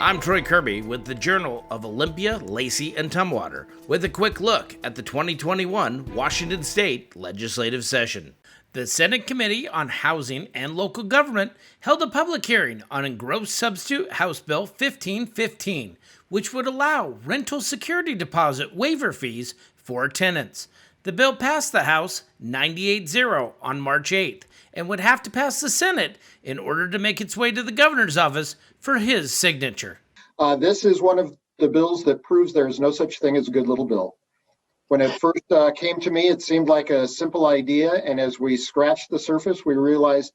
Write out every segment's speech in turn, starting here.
I'm Troy Kirby with the Journal of Olympia, Lacey, and Tumwater with a quick look at the 2021 Washington State Legislative Session. The Senate Committee on Housing and Local Government held a public hearing on Engrossed Substitute House Bill 1515, which would allow rental security deposit waiver fees for tenants. The bill passed the House 98-0 on March 8th and would have to pass the Senate in order to make its way to the governor's office for his signature. This is one of the bills that proves there is no such thing as a good little bill. When it first came to me, it seemed like a simple idea. And as we scratched the surface, we realized,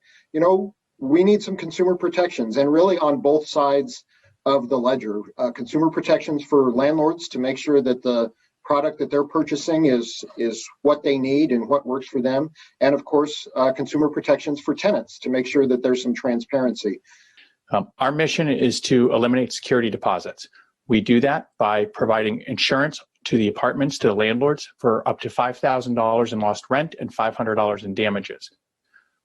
we need some consumer protections, and really on both sides of the ledger. Consumer protections for landlords to make sure that the product that they're purchasing is what they need and what works for them. And of course, consumer protections for tenants to make sure that there's some transparency. Our mission is to eliminate security deposits. We do that by providing insurance to the apartments, to the landlords, for up to $5,000 in lost rent and $500 in damages.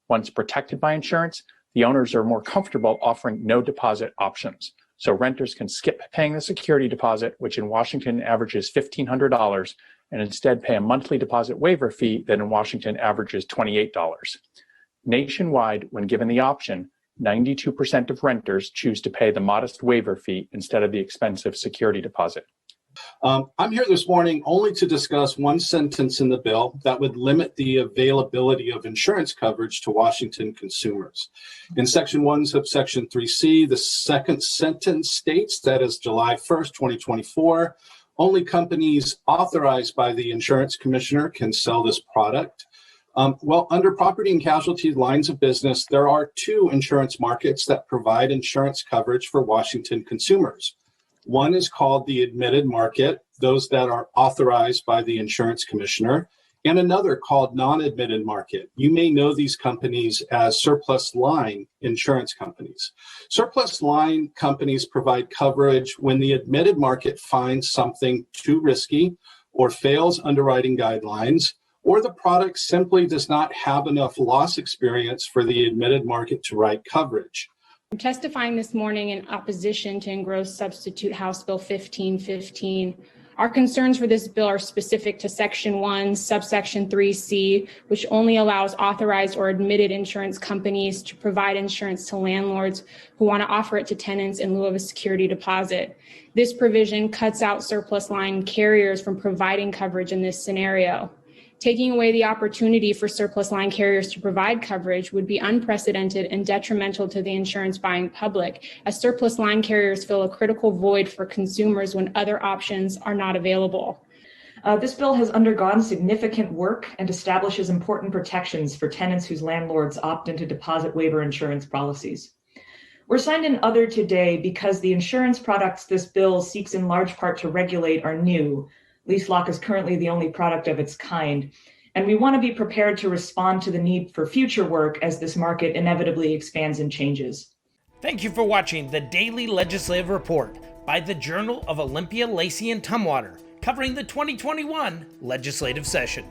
Once protected by insurance, the owners are more comfortable offering no deposit options. So renters can skip paying the security deposit, which in Washington averages $1,500, and instead pay a monthly deposit waiver fee that in Washington averages $28. Nationwide, when given the option, 92% of renters choose to pay the modest waiver fee instead of the expensive security deposit. I'm here this morning only to discuss one sentence in the bill that would limit the availability of insurance coverage to Washington consumers. In Section 1, subsection 3C, the second sentence states that as July 1st, 2024, only companies authorized by the insurance commissioner can sell this product. Under property and casualty lines of business, there are two insurance markets that provide insurance coverage for Washington consumers. One is called the admitted market, those that are authorized by the insurance commissioner, and another called non-admitted market. You may know these companies as surplus line insurance companies. Surplus line companies provide coverage when the admitted market finds something too risky or fails underwriting guidelines, or the product simply does not have enough loss experience for the admitted market to write coverage. I'm testifying this morning in opposition to Engrossed Substitute House Bill 1515. Our concerns for this bill are specific to Section 1, subsection 3C, which only allows authorized or admitted insurance companies to provide insurance to landlords who want to offer it to tenants in lieu of a security deposit. This provision cuts out surplus line carriers from providing coverage in this scenario. Taking away the opportunity for surplus line carriers to provide coverage would be unprecedented and detrimental to the insurance buying public, as surplus line carriers fill a critical void for consumers when other options are not available. This bill has undergone significant work and establishes important protections for tenants whose landlords opt into deposit waiver insurance policies. We're signed in other today because the insurance products this bill seeks in large part to regulate are new. Lease lock is currently the only product of its kind, and we want to be prepared to respond to the need for future work as this market inevitably expands and changes. Thank you for watching the Daily Legislative Report by the Journal of Olympia, Lacey, and Tumwater, covering the 2021 legislative session.